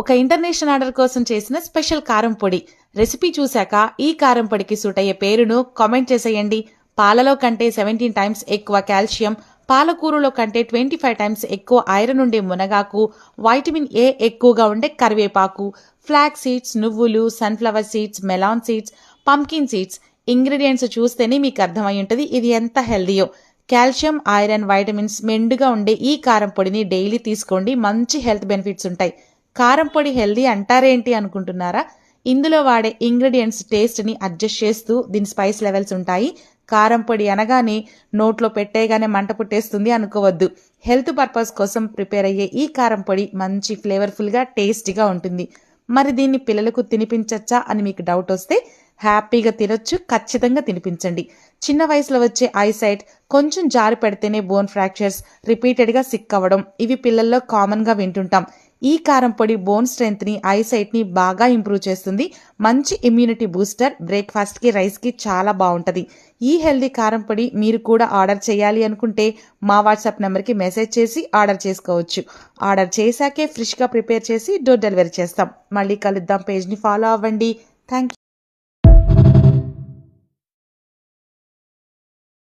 ఒక international order కోసం చేసిన స్పెషల్ కారం పొడి రెసిపీ చూశాక ఈ కారం పొడికి సూట్ అయ్యే పేరును కామెంట్ చేసేయండి. పాలలో కంటే 17 టైమ్స్ ఎక్కువ కాల్షియం, పాలకూరలో కంటే 25 టైమ్స్ ఎక్కువ ఐరన్ ఉండే మునగాకు, వైటమిన్ ఏ ఎక్కువగా ఉండే కరివేపాకు, ఫ్లాక్ సీడ్స్, నువ్వులు, sunflower seeds, melon seeds, pumpkin seeds ingredients చూస్తేనే మీకు అర్థమై ఉంటుంది ఇది ఎంత హెల్దీయో. కాల్షియం, ఐరన్, వైటమిన్స్ మెండుగా ఉండే ఈ కారం పొడిని డైలీ తీసుకోండి. మంచి హెల్త్ బెనిఫిట్స్ ఉంటాయి. కారం పొడి హెల్దీ అంటారేంటి అనుకుంటున్నారా? ఇందులో వాడే ఇంగ్రీడియంట్స్ టేస్ట్ని అడ్జస్ట్ చేస్తూ దీని స్పైస్ లెవెల్స్ ఉంటాయి. కారం పొడి అనగానే నోట్లో పెట్టేగానే మంట పుట్టేస్తుంది అనుకోవద్దు. హెల్త్ పర్పస్ కోసం ప్రిపేర్ అయ్యే ఈ కారం పొడి మంచి ఫ్లేవర్ఫుల్గా టేస్టీగా ఉంటుంది. మరి దీన్ని పిల్లలకు తినిపించచ్చా అని మీకు డౌట్ వస్తే హ్యాపీగా తినొచ్చు. ఖచ్చితంగా తినిపించండి. చిన్న వయసులో వచ్చే ఐసైట్, కొంచెం జారి పెడితేనే బోన్ ఫ్రాక్చర్స్, రిపీటెడ్గా సిక్ అవ్వడం ఇవి పిల్లల్లో కామన్గా వింటుంటాం. ఈ కారం పొడి బోన్ స్ట్రెంగ్త్ని, ఐసైట్ని బాగా ఇంప్రూవ్ చేస్తుంది. మంచి ఇమ్యూనిటీ బూస్టర్. బ్రేక్ఫాస్ట్కి, రైస్కి చాలా బాగుంటుంది. ఈ హెల్దీ కారం పొడి మీరు కూడా ఆర్డర్ చేయాలి అనుకుంటే మా వాట్సాప్ నెంబర్కి మెసేజ్ చేసి ఆర్డర్ చేసుకోవచ్చు. ఆర్డర్ చేశాకే ఫ్రెష్గా ప్రిపేర్ చేసి డోర్ డెలివరీ చేస్తాం. మళ్ళీ కలుద్దాం. పేజ్ని ఫాలో అవ్వండి. Thank you.